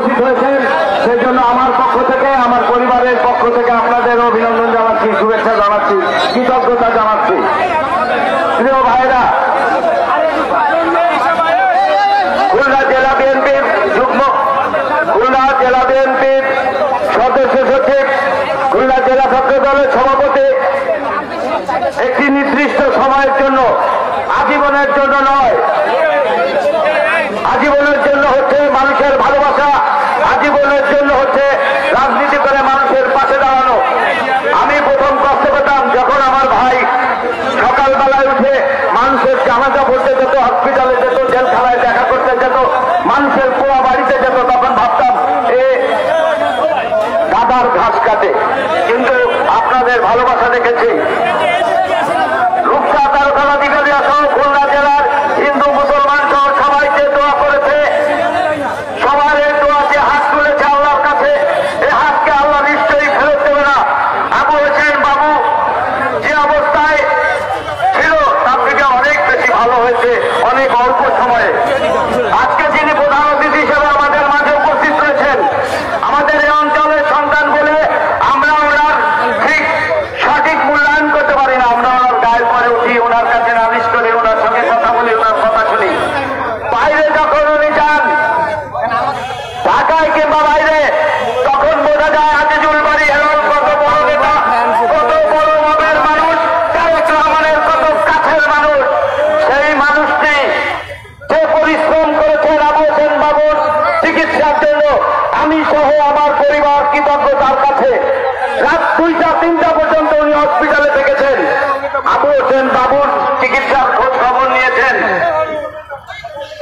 উপস্থিত হয়েছেন, সেই জন্য আমার পক্ষ থেকে, আমার পরিবারের পক্ষ থেকে আপনাদের অভিনন্দন জানাচ্ছি, শুভেচ্ছা জানাচ্ছি, কৃতজ্ঞতা জানাচ্ছি। প্রিয় ভাইরা, খুলনা জেলা বিএনপির খুলনা জেলা বিএনপির সদস্য সচিব, খুলনা জেলা ছাত্র দলের সভাপতি একটি নির্দিষ্ট সময়ের জন্য, আজীবনের জন্য নয়, আজীবনের জন্য হচ্ছে মানুষের ভালোবাসা, আজীবনের জন্য হচ্ছে রাজনীতি করে মানুষের পাশে দাঁড়ানো। আমি প্রথম কষ্ট পেতাম যখন আমার ভাই সকালবেলায় উঠে মানুষের জানাজা পড়তে যেত, হসপিটালে যেত, জেলখানায় দেখা করতে যেত, মানুষের পোড়া বাড়িতে যেত, তখন ভাবতাম এ দাদার ঘাস কাটে। কিন্তু আপনাদের ভালোবাসা দেখেছি। রূপসা তারকালা দিঘালিয়া সহ খুলনা জেলার হিন্দু মুসলমান সহ সবাই যে দোয়া করেছে, সবার এই দোয়া যে হাত তুলেছে আল্লাহর কাছে, এই হাতকে আল্লাহ নিশ্চয়ই ফেরত দেবে না। আবু হোসেন বাবু যে অবস্থায় ছিল তার থেকে অনেক বেশি ভালো হয়েছে অনেক অল্প সময়ে। আজকে যিনি প্রধান অতিথি হিসেবে আমাদের মাঝে উপস্থিত রয়েছেন, আমাদের এই অঞ্চলের সন্তান বলে আমরা ওনার ঠিক সঠিক মূল্যায়ন করতে পারি না। আমরা ওনার গায়ের পরে উঠি, ওনার কাছে নালিশ করি, ওনার সঙ্গে কথা বলি, ওনার কথা শুনি। বাইরে যখন উনি যান, ঢাকায় কিংবা বাইরে, তখন বোঝা যায় আজিজুল বাড়ি হেলাল কত বড় নেতা, কত বড় মবের মানুষ, তারেক রহমানের কত কাছের মানুষ। সেই মানুষটি যে পরিশ্রম করেছেন আবু হোসেন বাবুর চিকিৎসার জন্য, আমি সহ আমার পরিবার কৃতজ্ঞ তার কাছে। রাত 2টা-3টা পর্যন্ত উনি হসপিটালে থেকেছেন, আবু হোসেন বাবুর চিকিৎসার খোঁজ খবর নিয়েছেন।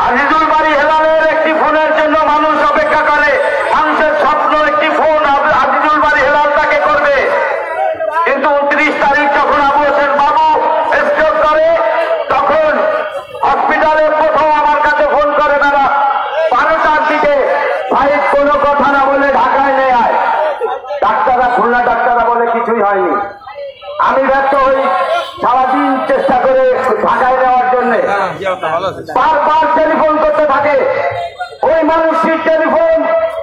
আজিজুল বাড়ি হেলালের একটি ফোনের জন্য মানুষ অপেক্ষা করে, মানুষের স্বপ্ন একটি ফোন আজিজুল বাড়ি হেলাল তাকে করবে। কিন্তু 29 তারিখ যখন আবু হোসেন বাবু স্ট্রোক করে, তখন হসপিটালে প্রথম আমার কাছে ফোন করে তারা 12টার দিকে, ভাই কোনো কথা না বলে ঢাকায় নিয়ে আয়। ডাক্তাররা, খুলনা ডাক্তাররা বলে কিছুই হয়নি। আমি ব্যর্থ হই, সারাদিন চেষ্টা করে ঢাকায় নেওয়ার জন্য বারবার টেলিফোন করতে থাকে। ওই মানুষটির টেলিফোন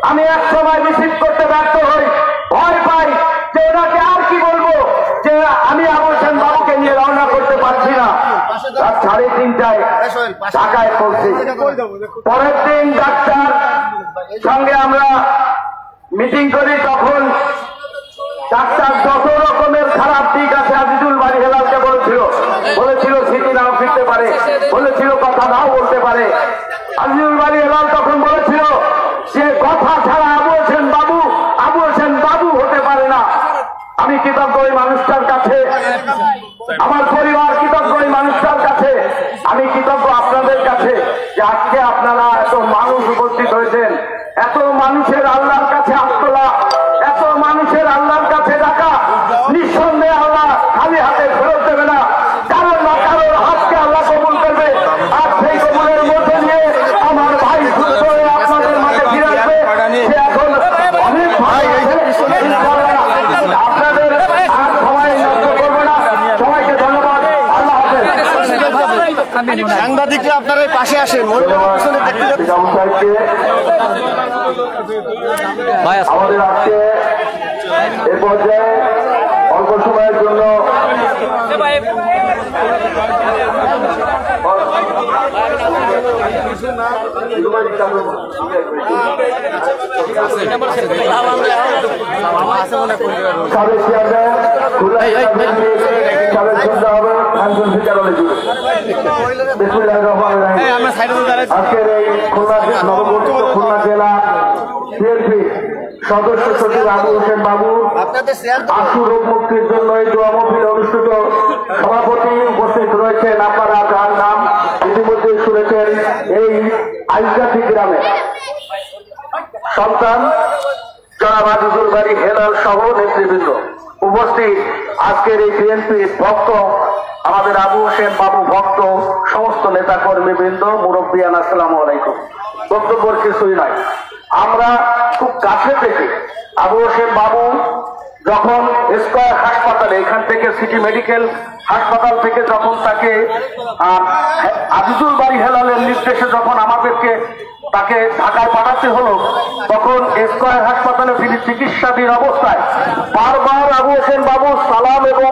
আমি এক সময় রিসিভ করতে ব্যর্থ হই, ভয় পাই যে ওনাকে আর কি বলবো, যে আমি আবু হোসেন বাবুকে নিয়ে রওনা করতে পারছি না। রাত 3:30টায় ঢাকায় পৌঁছি। পরের দিন ডাক্তার সঙ্গে আমরা মিটিং করি, তখন ডাক্তার যত রকমের খারাপ দিক আছে আজিজুল বাড়ি হেলালকে বলেছিল স্মৃতি নাও ফিরতে পারে, বলেছিল কথা নাও বলতে পারে। আজিজুল বাড়ি হেলাল তখন বলেছিল যে কথা ছাড়া আবু হোসেন বাবু হতে পারে না। আমি কৃতজ্ঞ ওই মানুষটার কাছে, আমার পরিবার কৃতজ্ঞ ওই মানুষটার কাছে, আমি কৃতজ্ঞ আপনাদের কাছে যে আজকে আপনারা এত মানুষ উপস্থিত হয়েছেন, এত মানুষের আল্লাহর কাছে আত্মলা, এত মানুষের আল্লাহর কাছে ডাকা। নিঃসন্দেহে আল্লাহ খালি হাতে ফেরত দেবে না, কারোর না কারোর হাতকে আল্লাহ কবুল করবে। আর সেই কবুলের মধ্যে নিয়ে আমার ভাই সুস্থ হয়ে আপনাদের মাঝে ফিরে আসবে। সে এখন অনেক ভাই আপনাদের আর সময় নষ্ট করবো না। সবাইকে ধন্যবাদ, আল্লাহ হাফেজ। সাংবাদিকরা আপনার পাশে আসেন, আমাদের আজকে এ পর্যায়ে অল্প সময়ের জন্য আজকের এই নবগঠিত খুলনা জেলা বিএনপি সদস্য সচিব আবু হোসেন বাবু আশু রোগ মুক্তির জন্য এই দোয়া মাহফিল অনুষ্ঠিত সভাপতি উপস্থিত রয়েছেন। আপনারা যার নাম ইতিমধ্যে শুনেছেন, এই আইজাতি গ্রামে সন্তান জনাব আজিজুল বাড়ি হেলাল সহ নেতৃবৃন্দ উপস্থিত। আজকের এই বিএনপির ভক্ত, আমাদের আবু হোসেন বাবু ভক্ত সমস্ত নেতা কর্মী বৃন্দ, মুরব্বিয়ান, আসসালামু আলাইকুম। বক্তব্যের কিছুই নাই, আমরা খুব কাছে থেকে আবু হোসেন বাবু যখন স্কয়ার হাসপাতালে, এখান থেকে সিটি মেডিকেল হাসপাতাল থেকে যখন তাকে আজিজুল বাড়ি হেলালের নির্দেশে যখন আমাদেরকে তাকে ঢাকায় পাঠাতে হলো, তখন স্কয়ার হাসপাতালে তিনি চিকিৎসাধীন অবস্থায় বারবার আবু হোসেন বাবু সালাম এবং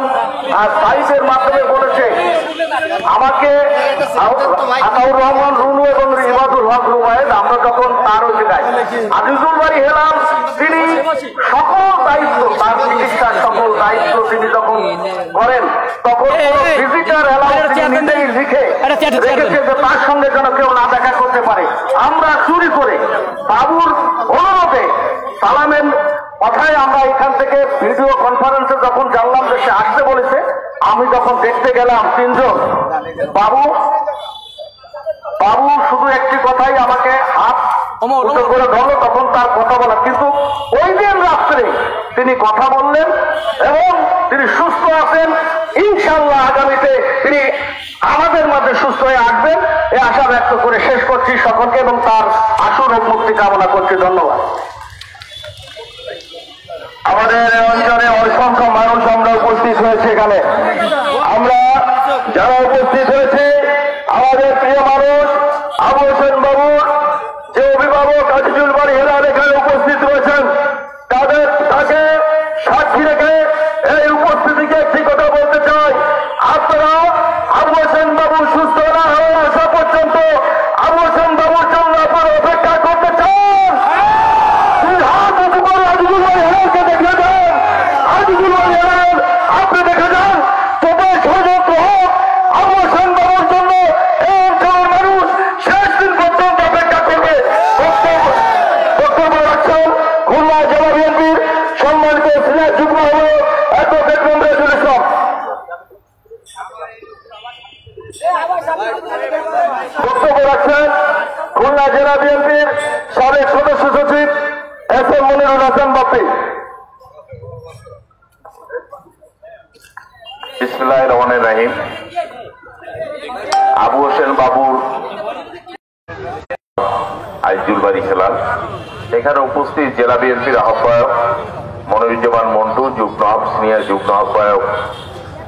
সাইফের মাধ্যমে বলেছে আমাকে আতাউর রহমান রুনু এবং ইবাদুল হক রুবায়েদ, আমরা যখন তার ওই জায়গায় আজিজুল বাড়ি হেলাম, তিনি সকল দায়িত্ব, তার চিকিৎসার সকল দায়িত্ব তিনি যখন করেন, তখন ভিজিটার অ্যালাউন্স তিনি নিজেই লিখে রেখেছে যে তার সঙ্গে যেন কেউ না দেখা করতে পারে। আমরা চুরি করে বাবুর অনুরোধে সালামের কথায় আমরা এখান থেকে ভিডিও কনফারেন্সে যখন জানলাম যে সে আসতে বলেছে, আমি যখন দেখতে গেলাম তিনজন, বাবু শুধু একটি কথাই আমাকে হাত উঁচু করে ধরলো, তখন তার কথা বলা, কিন্তু ওই দিন রাত্রে তিনি কথা বললেন এবং তিনি সুস্থ আছেন। ইনশাল্লাহ আগামীতে তিনি আমাদের মাঝে সুস্থ হয়ে আসবেন, এই আশা ব্যক্ত করে শেষ করছি সকলকে এবং তার আশু রোগ মুক্তি কামনা করছি। ধন্যবাদ। আমাদের অঞ্চলে অসংখ্য মানুষ আমরা উপস্থিত হয়েছে, এখানে আমরা যারা উপস্থিত হয়েছে আমাদের প্রিয় মানুষ আবু হোসেন বাবুর যে অভিভাবক আজিজুল বাড়ি হেলাল এখানে উপস্থিত রয়েছেন, তাকে সাক্ষী রেখে এই উপস্থিতিকে একটি কথা বলতে চাই, আপনারা আবু হোসেন বাবু সুস্থ না হয়ে আসা পর্যন্ত আবু হোসেন বাবুর জন্য আপনারা অপেক্ষা করতে চান। হাত উঁচু করে আজিজুল বাড়ি হেলালকে দেখে যান, আজিজুল বাড়ি হেলাল আপনি দেখে যান, তবে ষড়যন্ত্র হোক আবু হোসেন বাবুর জন্য এই অঞ্চলের মানুষ শেষ দিন পর্যন্ত অপেক্ষা করবে। বক্তব্য রাখছেন খুলনা জেলা বিএনপির সম্মানিত সিনিয়র যুগ্ম আহ্বায়ক অ্যাডভোকেট মমরেজুল ইসলাম। বক্তব্য রাখছেন খুলনা জেলা বিএনপির সাবেক সদস্য সচিব এস এম মনিরুল হাসান বাপ্পি। বিসমিল্লাহির রহমানির রহিম। আবু হোসেন বাবুর আজিজুল বাড়ি হেলাল, এখানে উপস্থিত জেলা বিএনপির আহ্বায়ক মনিরুজ্জামান মন্টু, সিনিয়র যুগ্ম আহ্বায়ক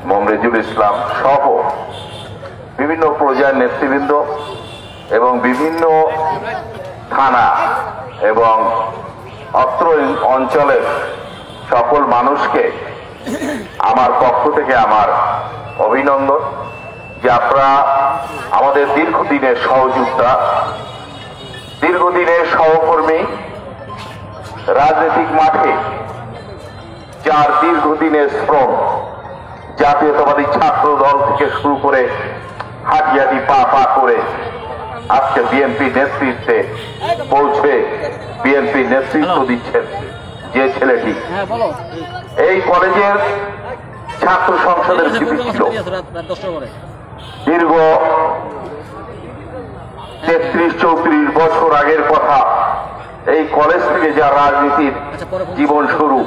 মমরেজুল ইসলাম সহ বিভিন্ন পর্যায়ের নেতৃবৃন্দ এবং বিভিন্ন থানা এবং অত্র অঞ্চলের সকল মানুষকে আমার পক্ষ থেকে আমার অভিনন্দন যে আপনারা আমাদের দীর্ঘদিনের সহযোগিতা, দীর্ঘদিনের সহকর্মী, রাজনৈতিক মাঠে যার দীর্ঘদিনের শ্রম, জাতীয়তাবাদী ছাত্র দল থেকে শুরু করে হাঁটিয়াটি পা করে আজকে বিএনপি নেতৃত্বে পৌঁছে বিএনপি নেতৃত্ব দিচ্ছেন যে ছেলেটি, এই কলেজের ছাত্র সংসদের ভিপি ছিল। দীর্ঘ 33-34 বছর আগের কথা, এই কলেজ থেকে যা রাজনীতির জীবন শুরু,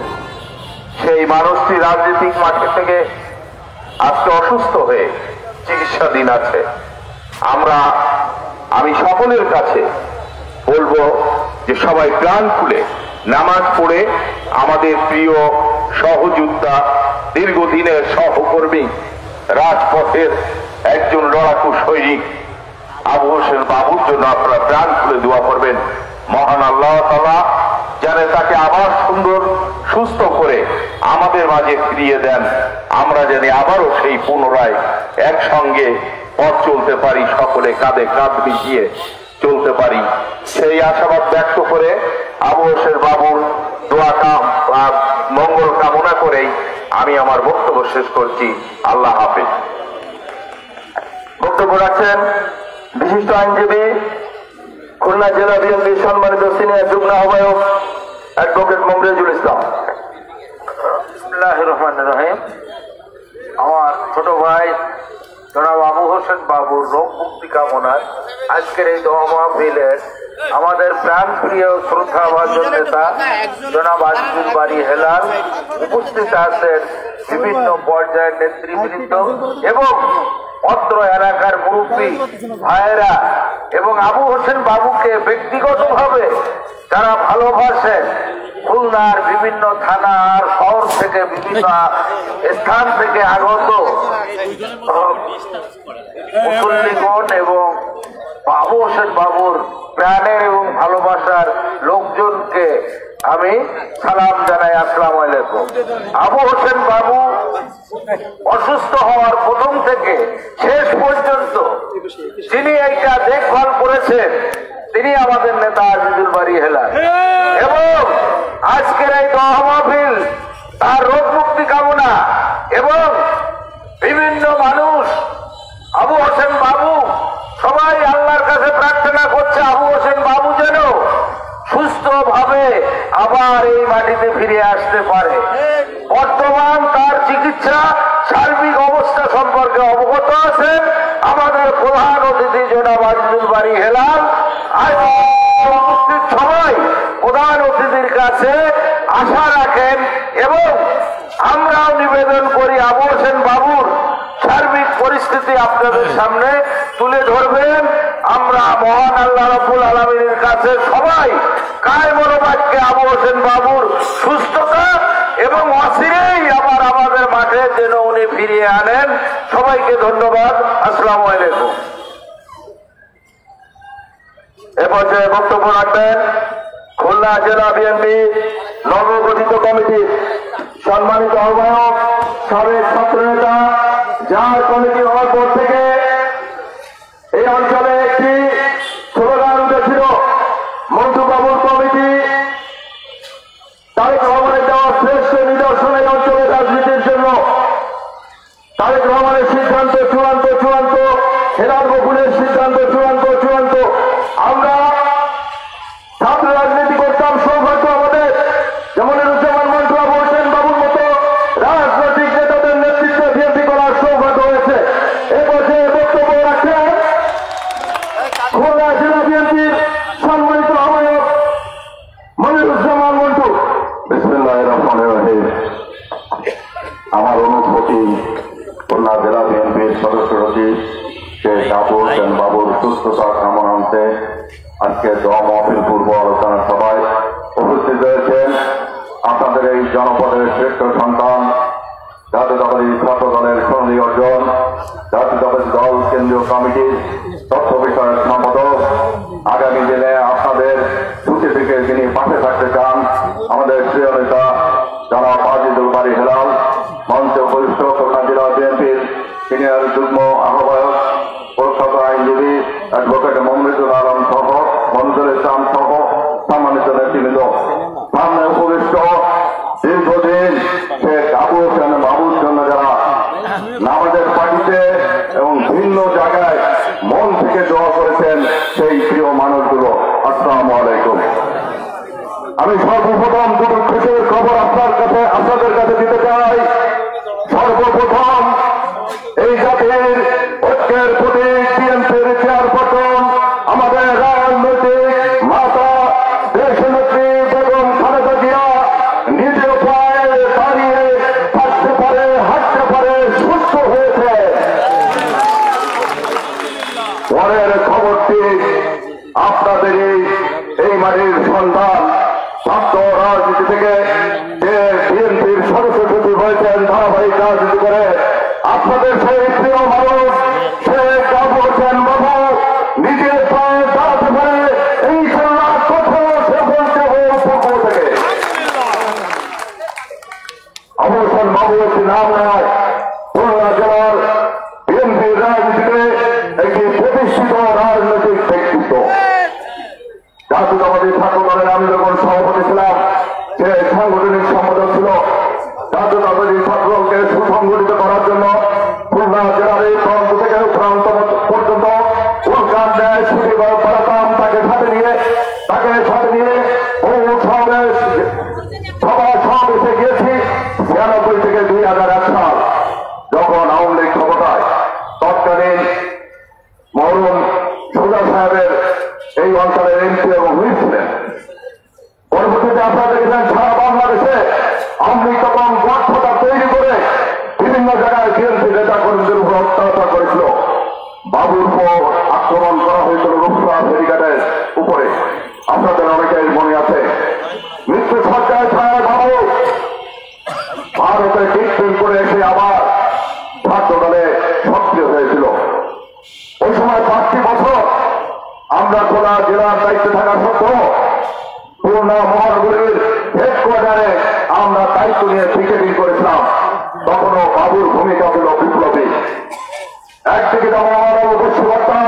সেই মানুষটি রাজনৈতিক মাঠে থেকে আজকে অসুস্থ হয়ে চিকিৎসাধীন আছে। আমি সকলের কাছে বলবো যে সবাই প্রাণ খুলে নামাজ পড়ে আমাদের প্রিয় সহযোদ্ধা, দীর্ঘদিনের সহকর্মী, রাজপথের একজন লড়াকু সৈনিক আবু হোসেন বাবুর জন্য আপনারা প্রাণ খুলে দোয়া করবেন। মহান আল্লাহ তাআলা যেন তাকে আবার সুন্দর সুস্থ করে আমাদের মাঝে ফিরিয়ে দেন, আমরা যেন আবারও সেই পুনরায় একসঙ্গে পথ চলতে পারি, সকলে কাঁধে কাঁধ মিশিয়ে চলতে পারি, সেই আশাবাদ ব্যক্ত করে আবু হোসেন বাবুর দোয়া মঙ্গল কামনা করেই আমি আমার বক্তব্য শেষ করছি। আল্লাহ হাফেজ। বক্তব্য রাখছেন বিশিষ্ট আইনজীবী খুলনা জেলা বিএনপি সম্মানিত সিনিয়র যুগ্ম আহ্বায়ক অ্যাডভোকেট মমরেজুল ইসলাম। বিসমিল্লাহির রহমানির রহিম। আমার ছোট ভাই জনাব আবু হোসেন বাবুর রোগ মুক্তি কামনায় আজকের এই দোয়া মাহফিলের আমাদের প্রাণ প্রিয় শ্রদ্ধাভাজন নেতা জনাব আজিজুল বাড়ি হেলাল, উপস্থিত আছেন বিভিন্ন পর্যায়ের নেতৃবৃন্দ এবং অত্র এলাকার মুরব্বী ভাইয়েরা এবং আবু হোসেন বাবুকে ব্যক্তিগতভাবে যারা ভালোবাসেন, খুলনার বিভিন্ন থানার শহর থেকে বিভিন্ন স্থান থেকে আগত মুসল্লিগণ এবং আবু হোসেন বাবুর প্রাণের এবং ভালোবাসার লোকজনকে আমি সালাম জানাই। আসসালামু আলাইকুম। আবু হোসেন বাবু অসুস্থ হওয়ার প্রথম থেকে শেষ পর্যন্ত যিনি এইটা দেখভাল করেছেন তিনি আমাদের নেতা আজিজুল বারী হেলাল, এবং আজকের এই দোয়া মাহফিল তার রোগ মুক্তি কামনা এবং বিভিন্ন মানুষ আবু হোসেন বাবু সবাই আল্লাহর কাছে প্রার্থনা করছে আবু হোসেন বাবু যেন সুস্থভাবে আবার এই মাটিতে ফিরে আসতে পারে। বর্তমান তার চিকিৎসা সার্বিক অবস্থা সম্পর্কে অবগত আছেন আমাদের প্রধান অতিথি জনাব আজিজুল বারী হেলাল। আজ উপস্থিত সবাই প্রধান অতিথির কাছে আশা রাখেন এবং আমরাও নিবেদন করি আবু হোসেন বাবুর সার্বিক পরিস্থিতি আপনাদের সামনে তুলে ধরবেন। আমরা মহান আল্লাহ রাব্বুল আলামিনের কাছে সবাই কায় মনোবাক্যে আবু হোসেন বাবুর সুস্থতা এবং অচিরেই আবার আমাদের মাঠে যেন উনি ফিরিয়ে আনেন। সবাইকে ধন্যবাদ। আসসালামু আলাইকুম। এ পর্যায়ে বক্তব্য রাখবেন খুলনা জেলা বিএনপি নবগঠিত কমিটির সম্মানিত আহ্বায়ক সাবেক ছাত্রনেতা, যার কমিটি হওয়ার পর থেকে এই অঞ্চলে একটি স্লোগান উঠেছিল মন্টু বাবুর কমিটি তারেক রহমানের দেওয়া শ্রেষ্ঠ নিদর্শন এই অঞ্চলের রাজনীতির জন্য। তারেক রহমানের সিদ্ধান্ত চূড়ান্ত চূড়ান্ত, হেলাল বকুলের সিদ্ধান্ত চূড়ান্ত চূড়ান্ত। আমরা ছাত্র রাজনীতি করতাম, সৌভাগ্য আমাদের যেমন রুজ্জামান মন্টু আবু হোসেন বাবুর মতো রাজনৈতিক নেতাদের নেতৃত্বে বিএনপি করার সৌভাগ্য হয়েছে। এ পর্যায়ে বক্তব্য রাখছেন খুলনা জেলা বিএনপির সম্মানিত আহ্বায়ক মনিরুজ্জামান মন্টু। বিসমিল্লাহির রহমানির রহিম। আমার অনুভূতি খুলনা জেলা বিএনপির সদস্য সচিব শেখ আবু হোসেন বাবুর সুস্থতা কামনান্তে আজকে দোয়া মাহফিল পূর্ব আলোচনা সভায় উপস্থিত রয়েছেন আপনাদের এই জনপদের শ্রেষ্ঠ সন্তান, জাতীয়তাবাদী ছাত্র দলের সোনালী অর্জন, জাতীয়তাবাদী দল কেন্দ্রীয় কমিটির তথ্য বিষয়ক সম্পাদক, আগামী দিনে আপনাদের দুটি থেকে যিনি পাশে থাকতে চান আমাদের প্রিয় নেতা জনাব আজিজুল বারী হেলাল, মঞ্চে উপস্থিত খুলনা জেলা বিএনপির সিনিয়র যুগ্ম আহ্বায়ক প্রখ্যাত আইনজীবী অ্যাডভোকেট মোহাম্মদুল আলম সহ মঞ্জুর ইসলাম সহ সম্মানিত নেতৃবৃন্দ, সামনে উপবিষ্ট দীর্ঘদিন শেখ আবু হোসেন বাবুর জন্য যারা নামাজের পার্টিতে এবং ভিন্ন জায়গায় মন থেকে দোয়া করেছেন সেই প্রিয় মানুষগুলো, আসসালামু আলাইকুম। আমি সর্বপ্রথম দুটো খুশির খবর আপনাদের কাছে দিতে চাই। সর্বপ্রথম এই জাতির ঐক্যের প্রতি বিএনপির চেয়ারপারসন আমাদের রাজনৈতিক মাতা দেশনেত্রী বেগম খালেদা জিয়া নিজের পায়ে দাঁড়িয়ে থাকতে পারে, হাঁটতে পারে, সুস্থ হয়েছে। পরের খবরটি আপনাদের এই মাটির সন্ধান ছাত্র রাজনীতি থেকে যে বিএনপির সদস্য সচিব হয়েছেন ধারাবাহিক রাজনীতি করে আপনাদের সেই প্রিয় মানুষ শেখ আবু হোসেন বাবু নিজের পায়ে দাঁড়াতে পারে এই খেলা কোথাও সে বলতে হবে পক্ষ থেকে। আবু হোসেন বাবু একটি নাম নয়, খুলনা জেলার বিএনপির রাজনীতিতে একটি প্রতিষ্ঠিত রাজনৈতিক ব্যক্তিত্ব। জাতীয়তাবাদী ছাত্র দলের আমি যখন সভাপতি ছিলাম, সে সাংগঠনিক সম্পাদক ছিল। জাতীয়তাবাদী ছাত্রকে সুসংগঠিত করার জন্য খুলনা জেলার এই প্রান্ত থেকে প্রান্ত পর্যন্ত প্রোগ্রাম দেয়, ছুটি করাতাম তাকে সাথে নিয়ে বহু সমাবেশে গিয়েছি 96 থেকে 2001 সাল যখন আওয়ামী লীগ ক্ষমতায়। তৎকালীন মরহুম সুজা সাহেবের এই অঞ্চলের এমপি এবং হুইপ ছিলেন। পরবর্তীতে আপনারা দেখেছেন সারা বাংলাদেশে আওয়ামী লীগ তখন গঠফটা তৈরি করে বিভিন্ন জায়গায় বিএনপি নেতা কর্মীদের উপর অত্যাচার করেছিল। বাবুর উপর আক্রমণ করা হয়েছিল রূপসা ফেরিঘাটের উপরে, আপনাদের অনেকেই মনে আছে। মৃত্যু সরকারের ছায়া বাবু ভারতে ট্রিটমেন্ট করে এসে আবার ছাত্র দলে সক্রিয় হয়েছিল। ওই সময় 5টি বছর আমরা খুলনা জেলার দায়িত্বে থাকা সত্ত্বেও খুলনা মহানগর মহানগরীর হেডকোয়ার্টারে আমরা দায়িত্ব নিয়ে পিকেটিং করেছিলাম, তখনও বাবুর ভূমিকা হল বিপ্লবী। একদিকে যেমন আমাদের উপস্যতা,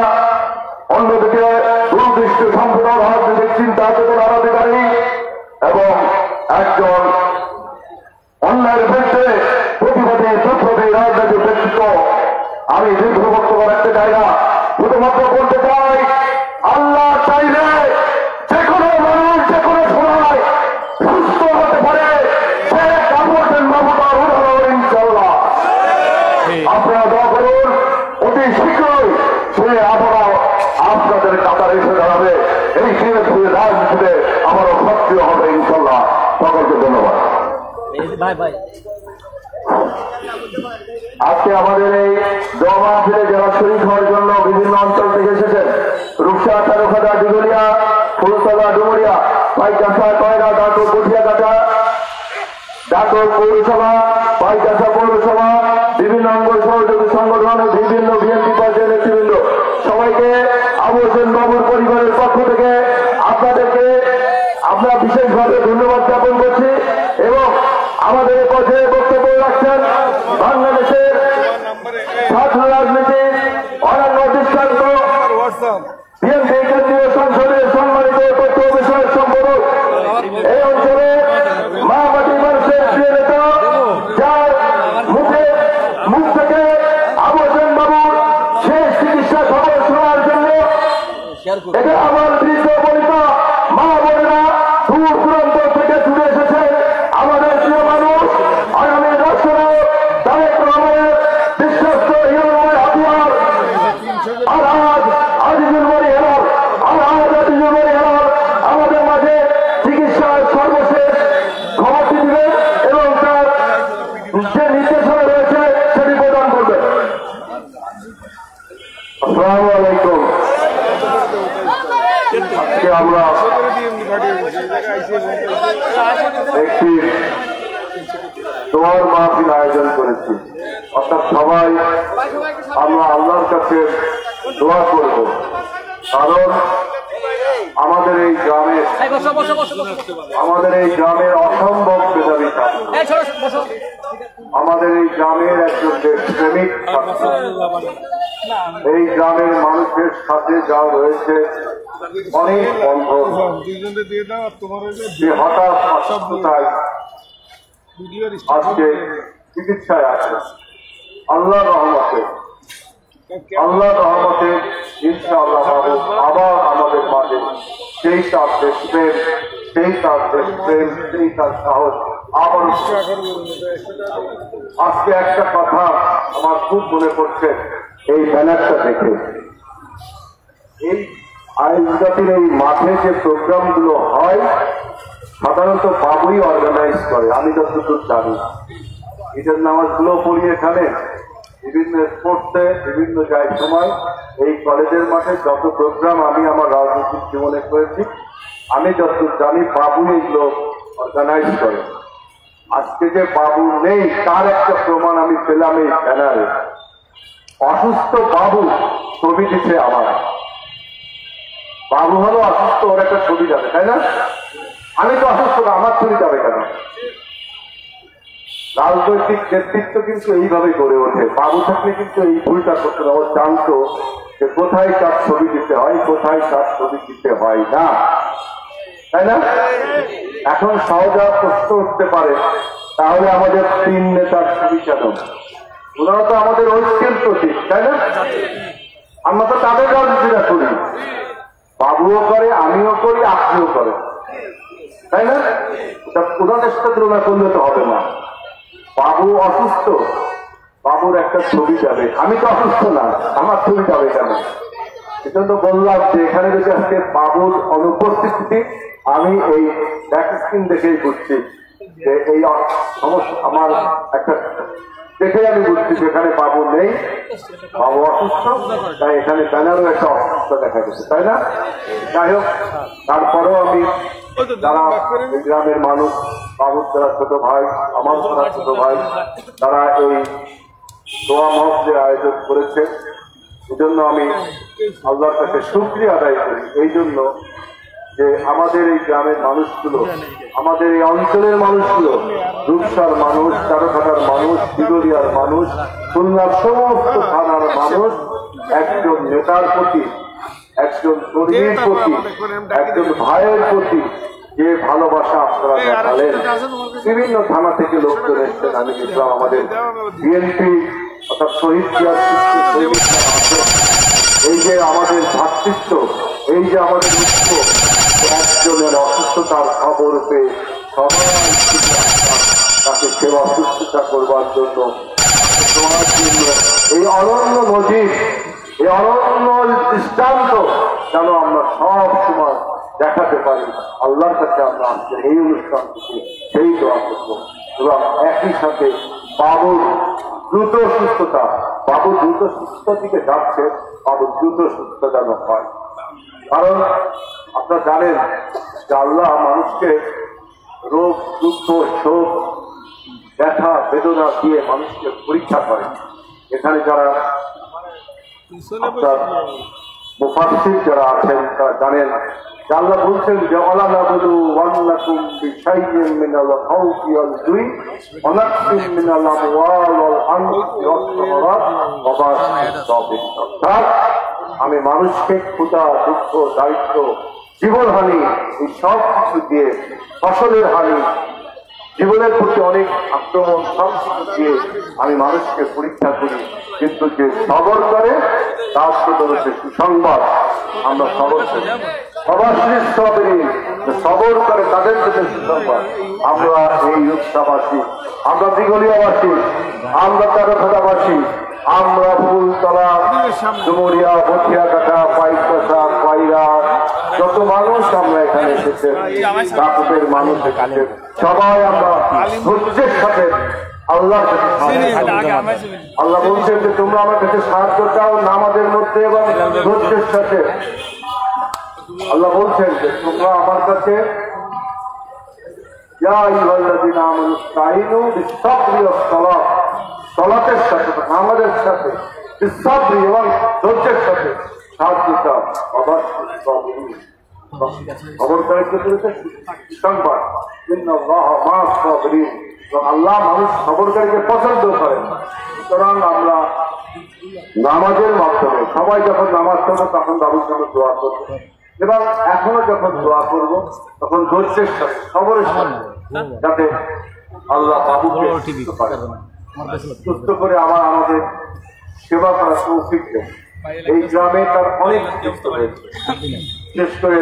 অন্যদিকে দুর্দৃষ্ট সম্পূর্ণ রাজনৈতিক চিন্তা চেতনার অধিকারী এবং একজন অন্যায়ের বিরুদ্ধে প্রতিবাদী বিপ্লবী রাজনৈতিক ব্যক্তিত্ব। আমি দীর্ঘভক্ত রাখতে চাই না, শুধুমাত্র বলতে চাই আল্লাহ চাইলে যে কোনো মানুষ যে কোনো সময় সুস্থ হতে পারে। সে কামড়েন বাবুটার উদাহরণ ইনশাল্লাহ। আপনারা দোয়া করুন, অতি শীঘ্রই সে আবারও আপনাদের কাতারে এসে দাঁড়াবে। এই সিনেট রাজনীতিতে আমারও সক্রিয় হবে ইনশাল্লাহ। সকলকে ধন্যবাদ। আজকে আমাদের এই দোয়া মাহফিলে যারা শরীর হওয়ার জন্য বিভিন্ন অঞ্চল থেকে এসেছেন, রূপসা, চারুখাদা, দিগুলিয়া, ফুলতলা, ডুমুরিয়া, পাইকাসা, কয়রা, ডাকর, কঠিয়াকাটা, ডাকর পৌরসভা, পাইকাসা পৌরসভা, বিভিন্ন অঙ্গ সহযোগী সংগঠন, বিভিন্ন বিএনপি পর্যায়ের নেতৃবৃন্দ, সবাইকে আবু হোসেন বাবুর পরিবারের পক্ষ থেকে আপনাদেরকে আমরা বিশেষভাবে ধন্যবাদ জ্ঞাপন করছি। এবং আমাদের এই পর্যায়ে বক্তব্য রাখছেন বাংলাদেশের ছাত্র রাজনীতির অনন্য দৃষ্টান্ত বিএনপি কেন্দ্রীয় সংসদের সম্মানিত তথ্য বিষয়ক সম্পাদক, এই অঞ্চলে মা মাটি মানুষের প্রিয় নেতা, যার মুখ থেকে আবু হোসেন বাবুর শেষ চিকিৎসা খবর শোনার জন্য এটা আমার বৃদ্ধ বনিতা মা বোনেরা দূর দূরান্ত থেকে ছুটে এসেছেন। আমাদের প্রিয় মানুষ, আগামী রাষ্ট্র তারেক রহমানের বিশ্বস্ত হিরোময় হাতিয়ার আলহাজ আজিজুল বারী হেলাল, আলহাজ আজিজুল বারী হেলাল আমাদের মাঝে চিকিৎসার সর্বশেষ খবরটি দিবেন এবং তার যে নির্দেশনা রয়েছে সেটি প্রদান করবেন। আসসালামু আলাইকুম। আজকে আমরা একটি দোয়ার মাহফিল আয়োজন করেছি, অর্থাৎ সবাই আমরা আল্লাহর কাছে দোয়া করব। কারণ আমাদের এই গ্রামের অসম্ভব মেধাবী ছাত্র, আমাদের এই গ্রামের একজন দেশপ্রেমিক ছাত্র, এই গ্রামের মানুষের সাথে যা রয়েছে অনেক বন্ধন, যে হঠাৎ অসুস্থতায় আজকে চিকিৎসায় আছে। আল্লাহ রহমতে ইনশাআল্লাহ বাবু আবার আমাদের মাঝে সেই তার দেশপ্রেম, সেই তার দেশপ্রেম, সেই তার সাহস আবার। আজকে একটা কথা আমার খুব মনে পড়ছে এই ব্যানারটা দেখে। এই আইনজাতির এই মাঠে যে প্রোগ্রামগুলো হয় সাধারণত বাবুই অর্গানাইজ করে, আমি যতদূর জানি। ঈদের নামাজগুলো পড়ি এখানে, বিভিন্ন স্পোর্টসে, বিভিন্ন সময় এই কলেজের মাঠে যত প্রোগ্রাম আমি আমার রাজনৈতিক জীবনে করেছি, আমি যতদূর জানি বাবু এগুলো অর্গানাইজ করে। আজকে যে বাবু নেই তার একটা প্রমাণ আমি পেলাম এই ব্যানারে। অসুস্থ বাবু ছবি দিচ্ছে আমার। বাবু হলো অসুস্থ, ওর একটা ছবি যাবে, তাই না? আমি তো অসুস্থ না, আমার ছবি যাবে কেন? রাজনৈতিক নেতৃত্ব কিন্তু এইভাবে গড়ে ওঠে। বাবু থাকলে কিন্তু এই ভুলটা করতে না, ও জানতো যে কোথায় তার ছবি দিতে হয়, কোথায় তার ছবি দিতে হয় না, তাই না? এখন সহজা প্রশ্ন উঠতে পারে, তাহলে আমাদের তিন নেতার ছবি কেন? ওনারা তো আমাদের ঐক্যের প্রতীক, তাই না? আমরা তো তাদের রাজনীতিটা করি, বাবুও করে, আমিও করি, আপনিও করেন, তাই না? ওনাদের সাথে তুলনা করলে তো হবে না। বাবু অসুস্থ, বাবুর একটা ছবি যাবে, আমি তো অসুস্থ না, আমার ছবি যাবে কেন? এজন্য বললাম যে এখানে যদি আজকে বাবুর অনুপস্থিতি, আমি এই ব্যাক স্ক্রিন দেখেই বুঝছি যে এই সমস্যা আমার একটা দেখে আমি বুঝছি সেখানে বাবু নেই, বাবু অসুস্থ, তাই এখানে ব্যানারও একটা অসুস্থ দেখা গেছে, তাই না? যাই হোক, তারপরেও আমি যারা গ্রামের মানুষ, বাবুর যারা ছোট ভাই, আমার যারা ছোট ভাই, তারা এই দোয়া মাহফিলের আয়োজন করেছে, এজন্য আমি আল্লাহর কাছে শুকরিয়া আদায় করি। এই জন্য যে আমাদের এই গ্রামের মানুষগুলো, আমাদের এই অঞ্চলের মানুষগুলো, রূপসার মানুষ, চারঘাটার মানুষ, দিগলিয়ার মানুষ, খুলনার সমস্ত থানার মানুষ একজন নেতার প্রতি, একজন কর্মীর প্রতি, একজন ভাইয়ের প্রতি যে ভালোবাসা আপনারা দেখালেন। বিভিন্ন থানা থেকে লোকজন এসছেন, আমি দেখলাম আমাদের বিএনপি অর্থাৎ শহীদ এই যে আমাদের ভাতৃত্ব, এই যে আমাদের উৎস, একজনের অসুস্থতার খবর পেয়ে সবাই তাকে সেবা শুশ্রূষা করবার জন্য এই অনন্য নজির, এই অনন্য দৃষ্টান্ত যেন আমরা সব সময় দেখাতে পারি। আল্লাহর কাছে আমরা আজকের এই অনুষ্ঠান থেকে সেই দোয়া করবো এবং একই সাথে বাবুর দ্রুত সুস্থতা, বাবু দ্রুত সুস্থতা দিকে যাচ্ছে, বাবু দ্রুত সুস্থতা যেন হয়। কারণ আপনারা জানেন যে আল্লাহ মানুষকে রোগ, দুঃখ, শোক, ব্যথা, বেদনা দিয়ে মানুষকে পরীক্ষা করে। এখানে যারা আপনার মুফাসসির যারা আছেন তারা জানেন যে আল্লাহ বলছেন যে ওয়ালা নাবলু ওয়ান্নাকুম বিশাইইন মিনাল খাউফি ওয়াল জুই ওয়া নাকসিম মিনাল আমওয়াল ওয়াল আনফুসি ওয়াস সামারাত ওয়া বাশিরিস সাবিরিন। অর্থাৎ আমি মানুষকে ক্ষুধা, দুঃখ, দারিদ্র, জীবনহানি এই সব কিছু দিয়ে, ফসলের হানি, জীবনের প্রতি অনেক আক্রমণ, সব কিছু দিয়ে আমি মানুষকে পরীক্ষা করি, কিন্তু যে সবর করে তার সাথে হচ্ছে সুসংবাদ। আমরা সবর করি, সবর করে তাদের সাথে সুসংবাদ। আমরা এই রূপসাবাসী, আমরা দিগলিয়াবাসী, আমরা চারঘাটাবাসী, আমরা ফুলতলা, ডুমুরিয়া, বথিয়াকাটা, পাইকপাশা, পায়রা, যত মানুষ আমরা এখানে এসেছে, দাপুরের মানুষ এখানে সবাই আমরা ধৈর্যের সাথে আল্লাহর কাছে, আল্লাহ বলছেন যে তোমরা আমার কাছে সাহায্য চাও নামাজের মধ্যে এবং ধৈর্যের সাথে। আল্লাহ বলছেন যে তোমরা আমার কাছে সলাতের সাথে, নামাজের সাথে, বিশ্বরি এবং ধৈর্যের সাথে সাহায্য চাও। সংবাদ আল্লাহ মানুষ সবরকারীকে পছন্দ করেন। সুতরাং আমরা নামাজের মাধ্যমে সবাই যখন নামাজ করবো তখন বাবুর জন্য দোয়া করবো, এবং এখনো যখন দোয়া করবো তখন ধৈর্যের সাথে, সবরের সাথে, যাতে আল্লাহ বাবুকে সুস্থ করে আবার আমাদের সেবা করা তৌফিক দেন। এই গ্রামে তার অনেক যুক্ত হয়েছে, বিশেষ করে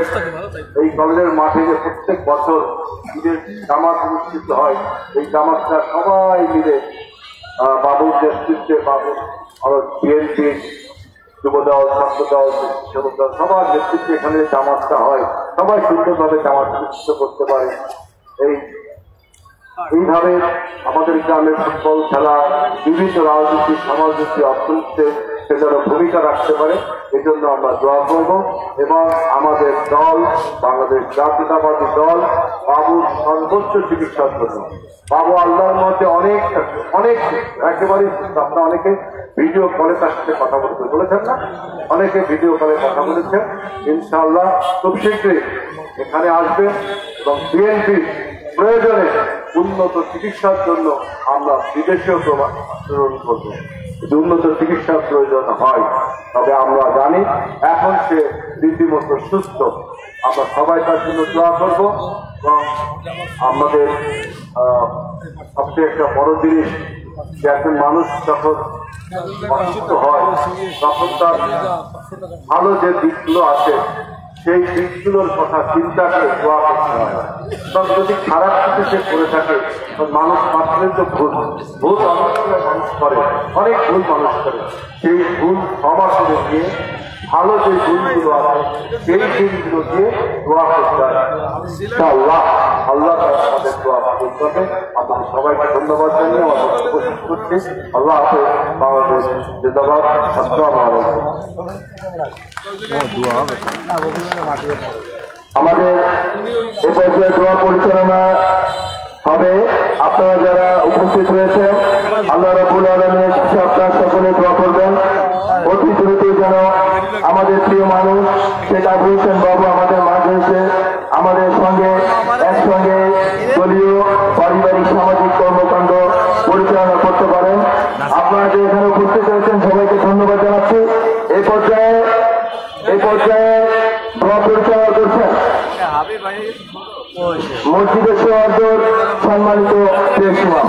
এই কলেজের মাঠে যে প্রত্যেক বছর ঈদের জামাত অনুষ্ঠিত হয়, এই জামাতটা সবাই মিলে বাবুর নেতৃত্বে, বাবুর বিএনপি, যুবদল, ছাত্রদল, সেবকদল সবার নেতৃত্বে এখানে জামাতটা হয়, সবাই সুন্দরভাবে জামাত অনুষ্ঠিত করতে পারে। এইভাবে আমাদের গ্রামের ফুটবল খেলা বিভিন্ন রাজনীতি, সমাজনীতি, অর্থনীতিতে সে যেন ভূমিকা রাখতে পারে, এজন্য আমরা দোয়া করব। এবং আমাদের দল, বাংলাদেশ জাতীয়তাবাদী দল, বাবুর সর্বোচ্চ চিকিৎসার জন্য, বাবু আল্লাহর মধ্যে অনেক অনেক একেবারে, আপনারা অনেকে ভিডিও কলে তার সাথে কথা বলতে বলেছেন না, অনেকে ভিডিও কলে কথা বলেছেন। ইনশাআল্লাহ খুব শীঘ্রই এখানে আসবেন এবং বিএনপি প্রয়োজনে উন্নত চিকিৎসার জন্য আমরা বিদেশেও প্রেরণ করবো। যদি উন্নত চিকিৎসার প্রয়োজন হয় তবে আমরা জানি এখন সে রীতিমতো সুস্থ, আমরা সবাই তার জন্য দোয়া করব। এবং আমাদের সবচেয়ে একটা বড় জিনিস যে একজন মানুষ যখন অসুস্থ হয় তখন তার ভালো যে দিকগুলো আছে সেই দিকগুলোর কথা চিন্তা করে দোয়া করতে হয়। এবং যদি খারাপ কিছু সে করে থাকে মানুষ মাত্রই তো ভুল অনেক মানুষ করে, অনেক ভুল মানুষ করে, সেই ভুল ক্ষমা করে দিয়ে ভালো যে ভুলগুলো আছে সেই দিনগুলো দিয়ে দোয়া করতে হয়। আল্লাহ আল্লাহ আমাদের দোয়া কবুল করবে। আপনাদের সবাইকে ধন্যবাদ জানিয়ে আমার বক্তব্য শেষ করছি। আল্লাহ হাফেজ। বাংলাদেশ জিন্দাবাদ। আসসালামু আলাইকুম। আমাদের এ পর্যায়ে দোয়া পরিচালনা হবে। আপনারা যারা উপস্থিত হয়েছেন আল্লাহ রাব্বুল আলামিনের কাছে আপনারা সকলে দোয়া করবেন অতি দ্রুত যেন আমাদের প্রিয় মানুষ শেখ আবুল হোসেন বাবু আমাদের মাঝে এসে দলীয় পারিবারিক সামাজিক কর্মকাণ্ড পরিচালনা করতে পারেন। আপনারা যে এখানে উপস্থিত হয়েছেন সবাইকে ধন্যবাদ জানাচ্ছি। এই পর্যায়ে দোয়া পরিচালনা করছেন মসজিদের সভাপতি সম্মানিত প্রেসিমা।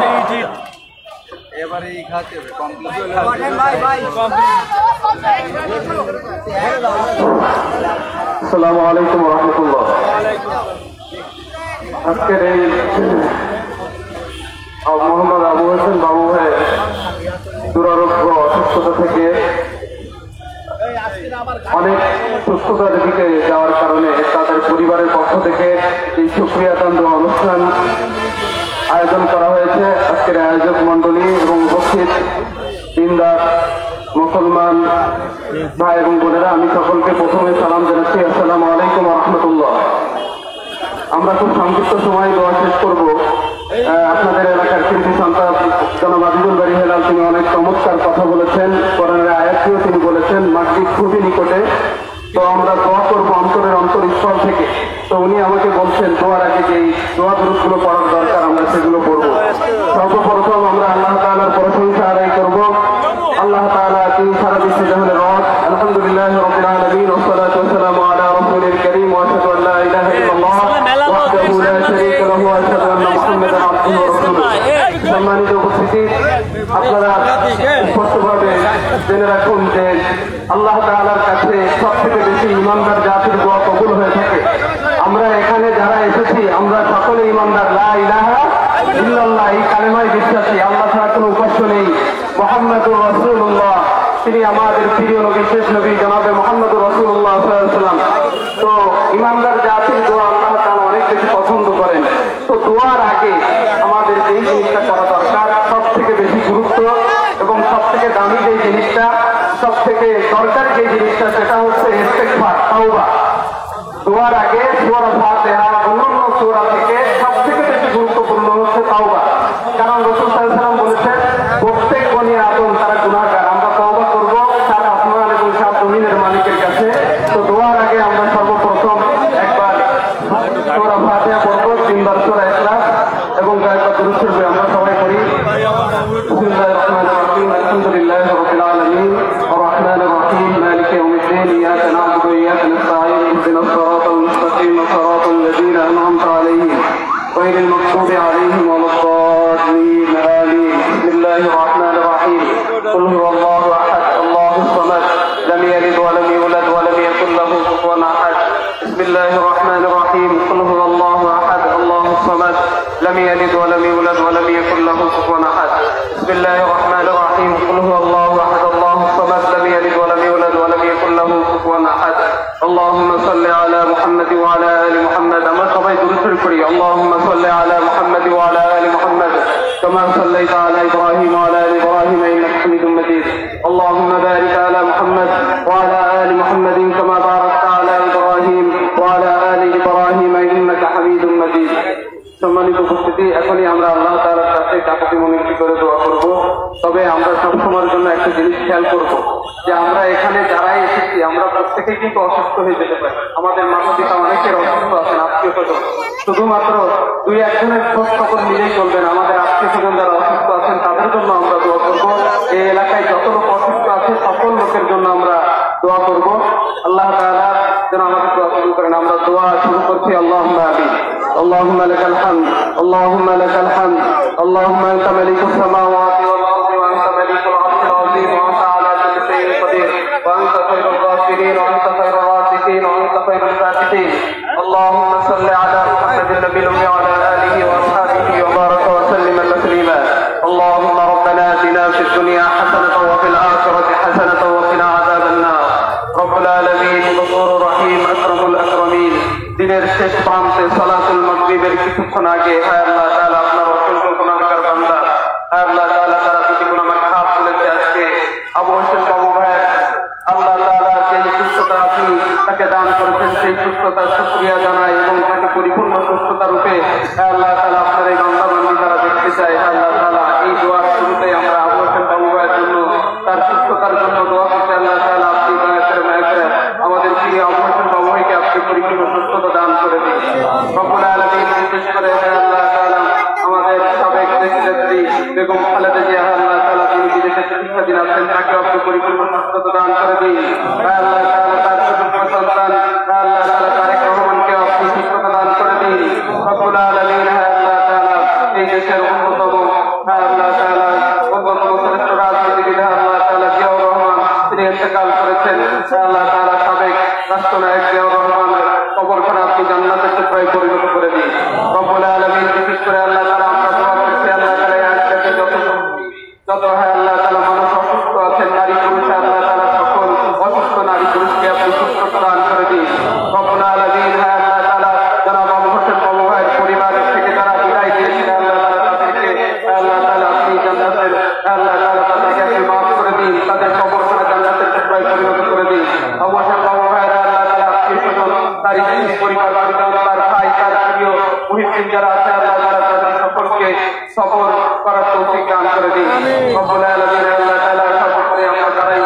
আসসালামু আলাইকুম ওয়া রাহমাতুল্লাহ। আজকের এই মোহাম্মদ আবু হোসেন বাবু ভাই দুরারোগ্য অসুস্থতা থেকে অনেক সুস্থতার দিকে যাওয়ার কারণে তাদের পরিবারের পক্ষ থেকে এই সুক্রিয়াকাণ্ড অনুষ্ঠান আয়োজন করা হয়েছে। আজকের আয়োজক মন্ডলী এবং উপস্থিত দিনদার মুসলমান ভাই এবং বোনেরা, আমি সকলকে প্রথমে সালাম জানাচ্ছি, আসসালামু আলাইকুম ওয়া রাহমাতুল্লাহ। আমরা খুব সংক্ষিপ্ত সময় দোয়া শেষ করব। আপনাদের এলাকার কৃতি সন্তান জনাব আজিজুল বারী হেলাল তিনি অনেক চমৎকার কথা বলেছেন, কোরআনের আয়াতটিও তিনি বলেছেন, মাগরিব খুবই নিকটে। তো আমরা দোয়া করবো অন্তরের অন্তরস্থল থেকে। তো উনি আমাকে বলছেন দোয়ার আগে যে দোয়া দরুদগুলো পড়ার দরকার আমরা সেগুলো পড়বো। সর্বপ্রথম আমরা আল্লাহ তাআলার প্রশংসা আদায় করবো। আল্লাহ তাআলা তিনি সারা বিশ্বে জাহানের রব। আলহামদুলিল্লাহ রাব্বিল আলামিন ওয়া সলাতু ওয়া সালামু আলা রাসূলিল কারীম ওয়া আশহাদু আল্লা ইলাহা ইল্লাল্লাহ ওয়াহদাহু লা শারীকা লাহু ওয়া আশহাদু আন্না মুহাম্মাদান আবদুহু ওয়া রাসূলুহু। সম্মানিত উপস্থিতি, আপনারা স্পষ্টভাবে জেনে রাখুন যে আল্লাহ তাআলার কাছে সবথেকে বেশি ইমানদার জাতির দোয়া কবুল হয়ে থাকে। আমরা এখানে যারা এসেছি আমরা সকলে ইমানদার, লা ইলাহা ইল্লাল্লাহ এই কালেমায় বিশ্বাসী, আল্লাহ ছাড়া কোনো উপাস্য নেই, মুহাম্মাদুর রাসূলুল্লাহ তিনি আমাদের প্রিয় নবী, শেষ নবী জনাবে মুহাম্মাদুর রাসূলুল্লাহ সাল্লাল্লাহু আলাইহি ওয়াসাল্লাম। তো ইমানদার জাতির দোয়া আল্লাহ তাআলা অনেক বেশি পছন্দ করেন। তো দোয়ার আগে আমাদের যেই জিনিসটা করা দরকার, সব থেকে বেশি গুরুত্ব এবং সব থেকে দামি যে জিনিসটা, সব থেকে দরকার যে জিনিসটা, সেটা হচ্ছে ইস্তেগফার, তাওবা। দোয়ার আগে সূরা ফাতিহা অন্যান্য সূরা থেকে সব থেকে বেশি গুরুত্বপূর্ণ হচ্ছে তাওবা। কারণ রাসূল সাল্লাল্লাহু আলাইহি ওয়াসাল্লাম বলেছেন প্রত্যেক বনি আদম তারা গুনাহগার, আমরা তাওবা করব সাত আসমান এবং সাত জমিনের মালিকের কাছে। তো দোয়ার আগে আমরা সর্বপ্রথম একবার সূরা ফাতিহা পড়ব, তিনবার সূরা ইখলাস এবং কয়েকবার দুরূদ শরীফ আমরা সবাই পড়ি। বিসমিল্লাহির রহমানির রহিম, আলহামদুলিল্লাহি রাব্বিল আলামিন, আর রহমানির রহিম, মালিকি ইয়াউমিদ্দিন, ইয়াকা না'বুদু ওয়া ইয়াকা নাস্তাঈন, ইহদিনাস সিরাতাল মুস্তাকিম, সিরাতাল লাযীনা আন'আমতা আলাইহিম গায়রিল মাগদুবি আলাইহিম ওয়ালাদ-দাল্লিন, আমিন। বিসমিল্লাহির রহমানির রহিম, কুল হুয়াল্লাহু আহাদ, আল্লাহুস সামাদ, লাম ইয়ালিদ ওয়া লাম ইউলাদ ওয়া লাম ইয়াকুল লাহু কুফুওয়ান আহাদ। বিসমিল্লাহির রহমানির রহিম, কুল হুয়াল্লাহু আহাদ, আল্লাহুস সামাদ, লাম ইয়ালিদ ওয়া লাম ইউলাদ ওয়া লাম ইয়াকুল লাহু কুফুওয়ান আহাদ। বিসমিল্লাহির রহমানির রহিম, কুল হুয়াল্লাহু আহাদ, আল্লাহুস সামাদ, লাম ইয়ালিদ ওয়া লাম ইউলাদ ওয়া লাম ইয়াকুল লাহু কুফুওয়ান আহাদ। اللهم صل على محمد وعلى آل محمد। আমরা সবাই দুরূদ শরীফ পড়ি। اللهم صل على محمد وعلى آل محمد كما صليت على إبراهيم وعلى آل إبراهيم إنك حميد مجيد। اللهم بارك على محمد وعلى آل محمد كما باركت على إبراهيم وعلى آل إبراهيم إنك حميد مجيد। সম্মানিত উপস্থিতি, এখনই আমরা আল্লাহ তাআলার কাছে কাকুতি মিনতি করে দোয়া করব। তবে আমরা সবসময়ের জন্য একটা জিনিস খেয়াল করব যে আমরা এখানে যারাই এসেছি আমরা প্রত্যেকেই কিন্তু অসুস্থ হয়ে যেতে পারি। আমাদের মাতা পিতা অনেকের অসুস্থ আছেন, আত্মীয় স্বজন, শুধুমাত্র দুই একজনের খোঁজ খবর নিলেই চলবেন। আমাদের আত্মীয় স্বজন যারা অসুস্থ আছেন তাদের জন্য আমরা দোয়া করব। এই এলাকায় যত লোক অসুস্থ আছে সকল লোকের জন্য আমরা দোয়া করব। আল্লাহ তাআলা যেন আমাদের দোয়া কবুল করেন। আমরা দোয়া শুরু করছি। আল্লাহুম্মা আমিন। اللهم لك الحمد، اللهم لك الحمد، اللهم انت ملك السماوات والارض وانت ملك العرش العظيم وانت على كل شيء قدير وانت خير الغافرين وانت خير الرازقين وانت خير الساكتين. اللهم صل على محمد النبي الامي وعلى اله واصحابه وبارك وسلم تسليما. اللهم ربنا اتنا في الدنيا حسنه وفي الاخره حسنه وقنا عذاب النار. رب العالمين غفور رحيم اكرم الاكرمين। দিনের শেষ প্রান্তে সালাতুল মাগরিবের কিছুক্ষণ আগে হ্যাঁ আল্লাহ তাআলা আপনার অসংখ্য গুনাহগার বান্দা, হ্যাঁ আল্লাহ তাআলা তারা প্রতি গুনাহ মাফ করেছে। আজকে আবু হোসেন বাবু ভাই আল্লাহ তাআলা যে সুস্থতা আপনি তাকে দান করেছেন সেই সুস্থতার শুকরিয়া জানাই এবং তাকে পরিপূর্ণ সুস্থতা রূপে হ্যাঁ আল্লাহ তাআলা আপনার এই বান্দা বান্দি যারা দেখতে চায় হ্যাঁ আল্লাহ তাআলা এই দোয়ার শুরুতে আমরা আবু হোসেন বাবু ভাইয়ের জন্য তার সুস্থতার জন্য দোয়া করতে আল্লাহ তাআলা আপনি দয়া করে আমাদের প্রিয় আবু হোসেন বাবু ভাইকে আপনি পরিপূর্ণ সুস্থতা দান করে দিন। রব্বুল আলামিন বিশেষ করে আল্লাহ পরিপূর্ণ সুস্থতা দান করে দিন। আল্লাহ তাআলা তার ছোট সন্তান আল্লাহ তাআলা তারেক রহমানকে আপনি সুস্থতা দান করে দিন। রব্বুল আলামিন আল্লাহ তাআলা এই দেশের অন্যতম আল্লাহ তাআলা অন্যতম শ্রেষ্ঠ রাজনীতিবিদ আল্লাহ তাআলা জিয়াউর রহমান তিনি ইন্তেকাল করেছেন। আল্লাহ তাআলা সাবেক রাষ্ট্রনায়ক জিয়াউর রহমানের কবরখানা আপনি জান্নাতের টুকরায় পরিণত করে দিন। রব্বুল আলামিন বিশেষ করে আল্লাহ তাআলা আমরা দোয়া করছি আল্লাহ তাআলা আজকে যত আল্লাহ তাআলা মানুষ অসুস্থ আছেন নারী পুরুষ আল্লাহ তাআলা সকল অসুস্থ নারী পুরুষকে আপনি সুস্থতা দান করে দিন। রব্বুল আলামিন আল্লাহ তাআলা যারা বাবু হোসেন বাবু ভাইয়ের পরিবারের থেকে যারা বিদায় দিয়েছেন আল্লাহ তাআলা তাদেরকে আল্লাহ তাআলা আপনি জান্নাতের আল্লাহ তাআলা তাদেরকে আপনি মাফ করে দিন, তাদের কবরখানা জান্নাতের টুকরায় পরিণত করে দিন। বাবু হোসেন বাবু ভাইয়ের আল্লাহ তাআলা আত্মীয় স্বজন তার পরিবার তার ভাই তার প্রিয় মুহিদ্দিন যারা আছে আল্লাহ তাআলা তাদের সকলকে সফর করার তৌফিক দান করে দিন। রব্বুল আলামিন আল্লাহ তাআলা সর্বোপরি আমরা যারাই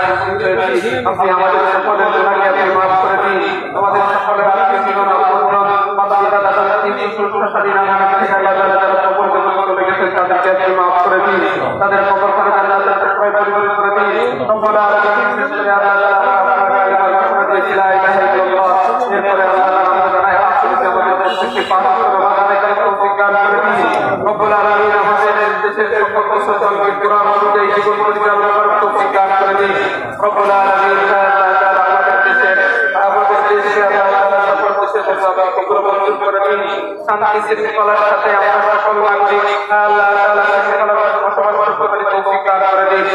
হয়েছি আপনি আমাদের সকলের গুনাহকে আপনি মাফ করে দিন। আমাদের সকলের আত্মীয় স্বজন আপনজন মাতা পিতা দাদা দাদি শ্বশুর শাশুড়ি নানা নানি আল্লাহ তাআলা যারা কবর গমন করে গেছেন তাদেরকে আপনি মাফ করে দিন, তাদের কবরখানা জান্নাতের টুকরায় পরিণত করে দিন। রব্বুল আলামিন বিশেষ করে আল্লাহ তাআলা আপনার কালিমা দিয়েছি লা ইলাহা ইল্লাল্লাহ, এরপরে আল্লাহ তাআলা আমরা জানাই আসলে আমাদের দেশকে পাক করে বানানোর তৌফিক দান করে দিন। রব্বুল আলামিন আমাদের দেশের সকল মুসলমানকে কোরআন অনুযায়ী জীবন পরিচালনা করার তৌফিক দান করে দিন। রব্বুল আলামিন আল্লাহ তাআলা আমাদের দেশে আল্লাহ তাআলা সকল দেশের কবর মঞ্জুর করে দিন। শান্তি শৃঙ্খলার সাথে আমরা সকল নাগরিক আল্লাহ তাআলা বসবাস করতে তৌফিক দান করে দিন।